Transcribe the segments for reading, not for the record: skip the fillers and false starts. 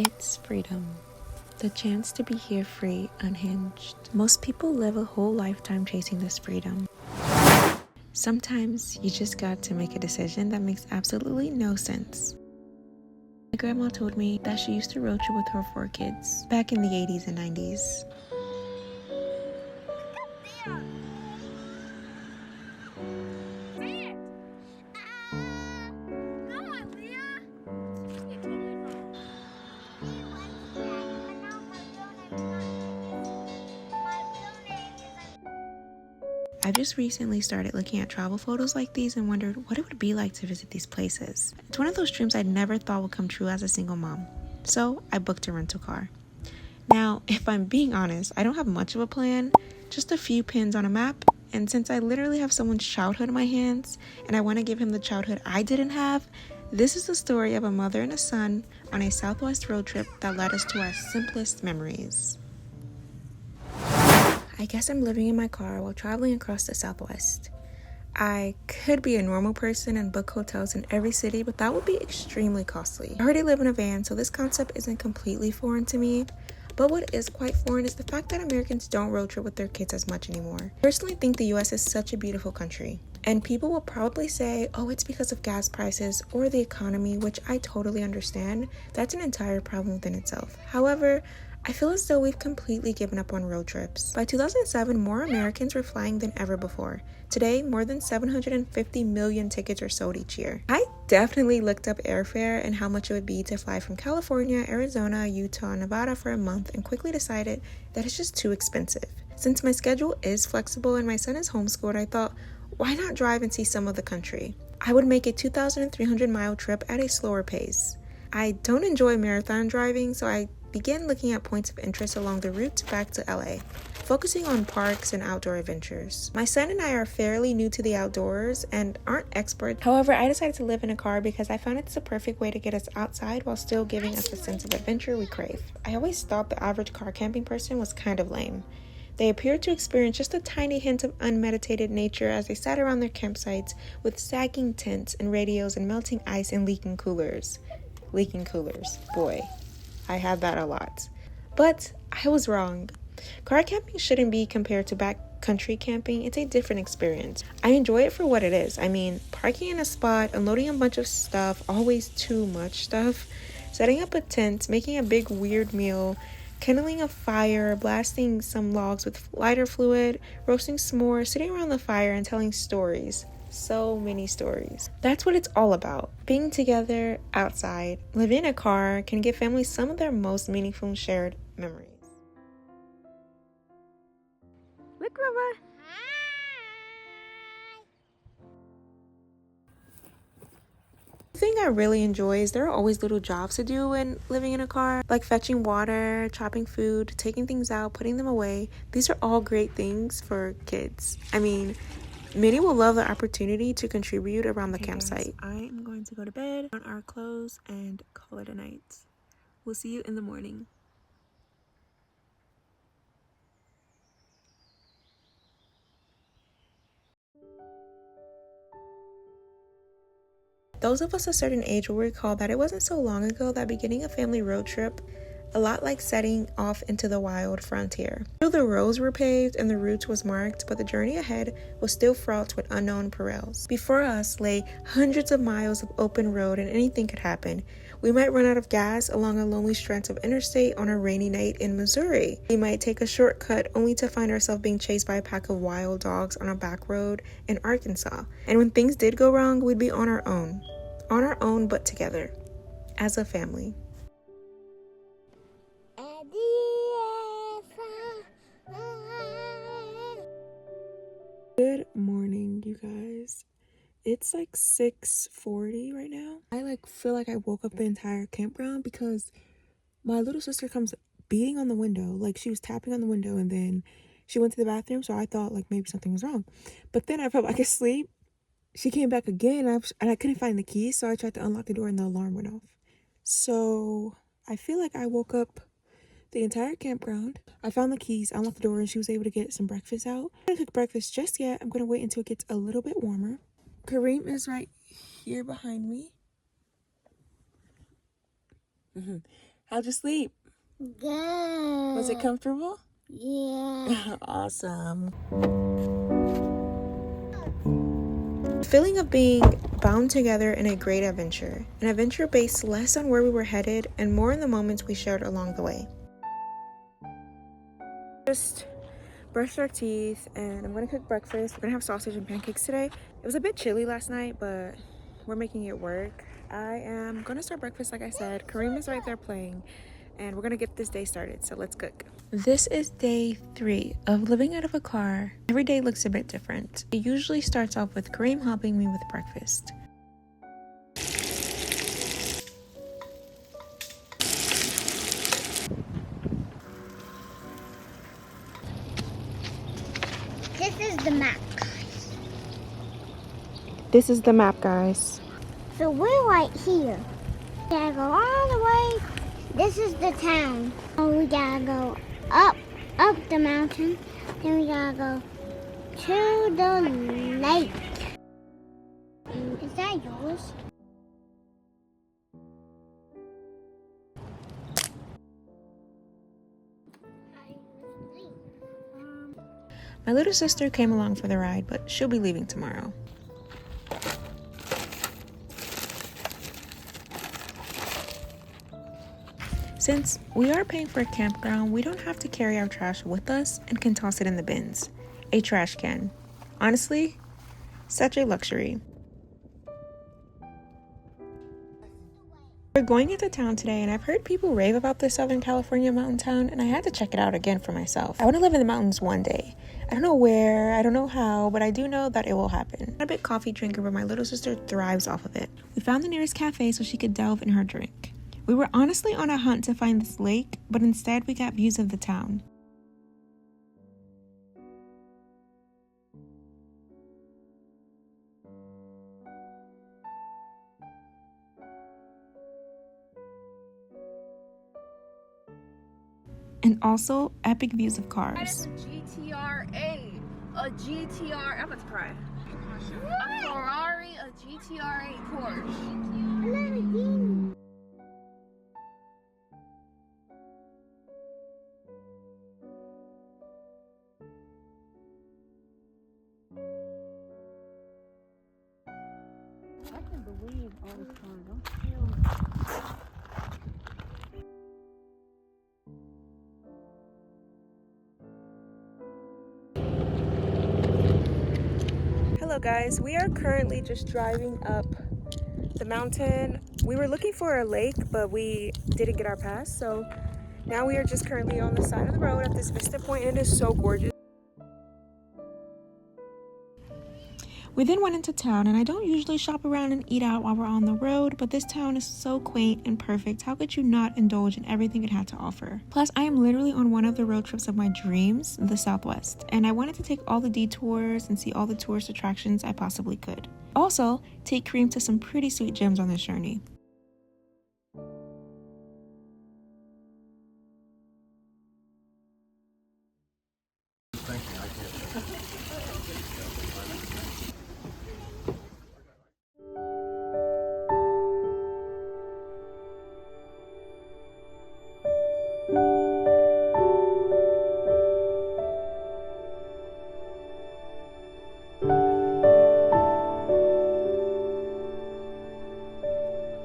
It's freedom. The chance to be here free, unhinged. Most people live a whole lifetime chasing this freedom. Sometimes you just got to make a decision that makes absolutely no sense. My grandma told me that she used to road trip with her 4 kids back in the 80s and 90s. I've just recently started looking at travel photos like these and wondered what it would be like to visit these places. It's one of those dreams I never thought would come true as a single mom. So I booked a rental car. Now, if I'm being honest, I don't have much of a plan, just a few pins on a map. And since I literally have someone's childhood in my hands and I want to give him the childhood I didn't have, this is the story of a mother and a son on a Southwest road trip that led us to our simplest memories. I guess I'm living in my car while traveling across the Southwest. I could be a normal person and book hotels in every city, but that would be extremely costly. I already live in a van, so this concept isn't completely foreign to me. But what is quite foreign is the fact that Americans don't road trip with their kids as much anymore. I personally think the US is such a beautiful country. And people will probably say, oh, it's because of gas prices or the economy, which I totally understand. That's an entire problem within itself. However, I feel as though we've completely given up on road trips. By 2007, more Americans were flying than ever before. Today, more than 750 million tickets are sold each year. I definitely looked up airfare and how much it would be to fly from California, Arizona, Utah, Nevada for a month and quickly decided that it's just too expensive. Since my schedule is flexible and my son is homeschooled, I thought, why not drive and see some of the country? I would make a 2,300-mile trip at a slower pace. I don't enjoy marathon driving, so I began looking at points of interest along the route back to LA, focusing on parks and outdoor adventures. My son and I are fairly new to the outdoors and aren't experts. However, I decided to live in a car because I found it's the perfect way to get us outside while still giving us the sense of adventure we crave. I always thought the average car camping person was kind of lame. They appeared to experience just a tiny hint of unmeditated nature as they sat around their campsites with sagging tents and radios and melting ice and leaking coolers. Leaking coolers, boy. I had that a lot. But I was wrong. Car camping shouldn't be compared to backcountry camping. It's a different experience. I enjoy it for what it is. I mean, parking in a spot, unloading a bunch of stuff, always too much stuff, setting up a tent, making a big weird meal, kindling a fire, blasting some logs with lighter fluid, roasting s'mores, sitting around the fire and telling stories. So many stories. That's what it's all about. Being together outside, living in a car can give families some of their most meaningful shared memories. Look, Mama. The thing I really enjoy is there are always little jobs to do when living in a car, like fetching water, chopping food, taking things out, putting them away. These are all great things for kids. I mean, many will love the opportunity to contribute around the campsite. I am going to go to bed, put on our clothes, and call it a night. We'll see you in the morning. Those of us a certain age will recall that it wasn't so long ago that beginning a family road trip, a lot like setting off into the wild frontier. The roads were paved and the route was marked, but the journey ahead was still fraught with unknown perils. Before us lay hundreds of miles of open road and anything could happen. We might run out of gas along a lonely stretch of interstate on a rainy night in Missouri. We might take a shortcut only to find ourselves being chased by a pack of wild dogs on a back road in Arkansas. And when things did go wrong, we'd be on our own but together, as a family. Good morning, you guys. It's like 6:40 right now. I feel like I woke up the entire campground because my little sister comes beating on the window. She was tapping on the window and then she went to the bathroom, so I thought maybe something was wrong. But then I felt back asleep. She came back again and I couldn't find the key, so I tried to unlock the door and the alarm went off. So I feel like I woke up the entire campground. I found the keys, unlocked the door, and she was able to get some breakfast out. I didn't cook breakfast just yet. I'm going to wait until it gets a little bit warmer. Kareem is right here behind me. How'd you sleep? Good. Was it comfortable? Yeah. Awesome. Feeling of being bound together in a great adventure. An adventure based less on where we were headed and more on the moments we shared along the way. Just brushed our teeth and I'm gonna cook breakfast. We're gonna have sausage and pancakes today. It was a bit chilly last night, but we're making it work. I am gonna start breakfast like I said. Kareem is right there playing and we're gonna get this day started, so let's cook. This is day 3 of living out of a car. Every day looks a bit different. It usually starts off with Kareem helping me with breakfast. This is the map, guys. This is the map, guys. So we're right here. We gotta go all the way. This is the town. Oh, we gotta go up the mountain. Then we gotta go to the lake. Is that yours? My little sister came along for the ride, but she'll be leaving tomorrow. Since we are paying for a campground, we don't have to carry our trash with us and can toss it in the bins. A trash can. Honestly, such a luxury. We're going into town today and I've heard people rave about this Southern California mountain town and I had to check it out again for myself. I want to live in the mountains one day. I don't know where, I don't know how, but I do know that it will happen. I'm a big coffee drinker, but my little sister thrives off of it. We found the nearest cafe so she could delve in her drink. We were honestly on a hunt to find this lake, but instead we got views of the town. And also epic views of cars. A GTR, I'm about to cry. A Ferrari, a GTR, a Porsche. I can believe all this cars. Hello guys, we are currently just driving up the mountain. We were looking for a lake, but we didn't get our pass, so now we are just currently on the side of the road at this vista point and it is so gorgeous. We then went into town, and I don't usually shop around and eat out while we're on the road, but this town is so quaint and perfect. How could you not indulge in everything it had to offer? Plus, I am literally on one of the road trips of my dreams, the Southwest, and I wanted to take all the detours and see all the tourist attractions I possibly could. Also, take Kareem to some pretty sweet gems on this journey.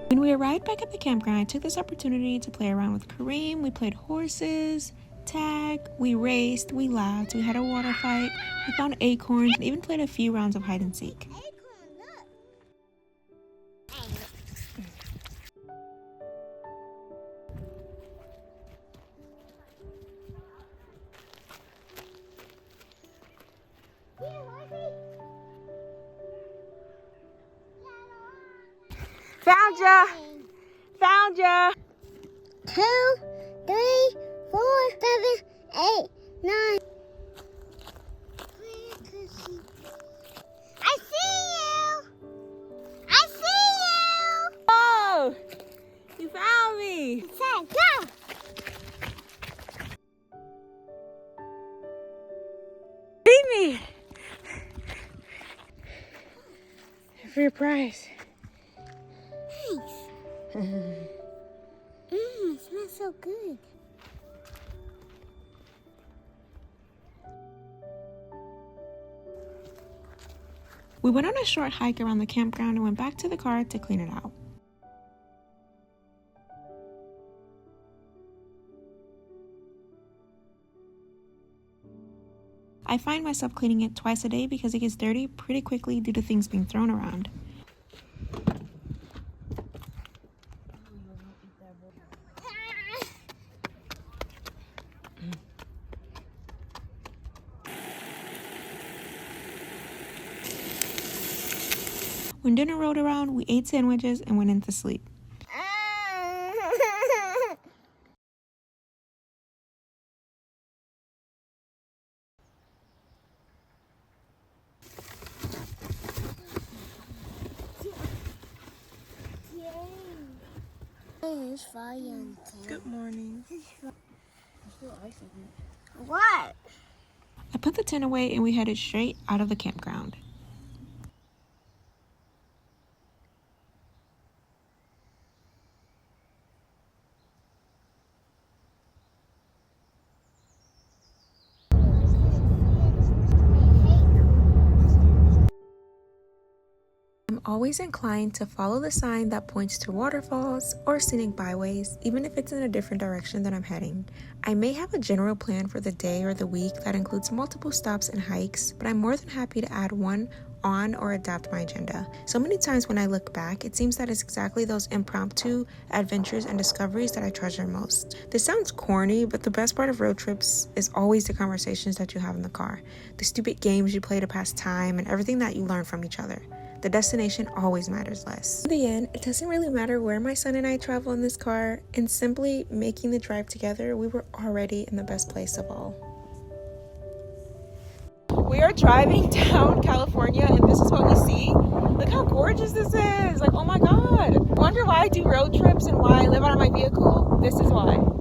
When we arrived back at the campground, I took this opportunity to play around with Kareem. We played horses, tag, we raced, we laughed, we had a water fight, we found acorns, and even played a few rounds of hide and seek. Found ya! Found ya! 2, 3, 4, 7, 8, 9. I see you! I see you! Oh! You found me! Say, go! Beat me! For your prize. Nice. It smells so good. We went on a short hike around the campground and went back to the car to clean it out. I find myself cleaning it twice a day because it gets dirty pretty quickly due to things being thrown around. When dinner rolled around, we ate sandwiches and went into sleep. Good morning. What? I put the tent away and we headed straight out of the campground. I'm always inclined to follow the sign that points to waterfalls or scenic byways, even if it's in a different direction than I'm heading. I may have a general plan for the day or the week that includes multiple stops and hikes, but I'm more than happy to add one on or adapt my agenda. So many times when I look back, it seems that it's exactly those impromptu adventures and discoveries that I treasure most. This sounds corny, but the best part of road trips is always the conversations that you have in the car, the stupid games you play to pass time, and everything that you learn from each other. The destination always matters less. In the end, it doesn't really matter where my son and I travel in this car, and simply making the drive together, we were already in the best place of all. We are driving down California and this is what we see. Look how gorgeous this is. Like, oh my God. Wonder why I do road trips and why I live out of my vehicle? This is why.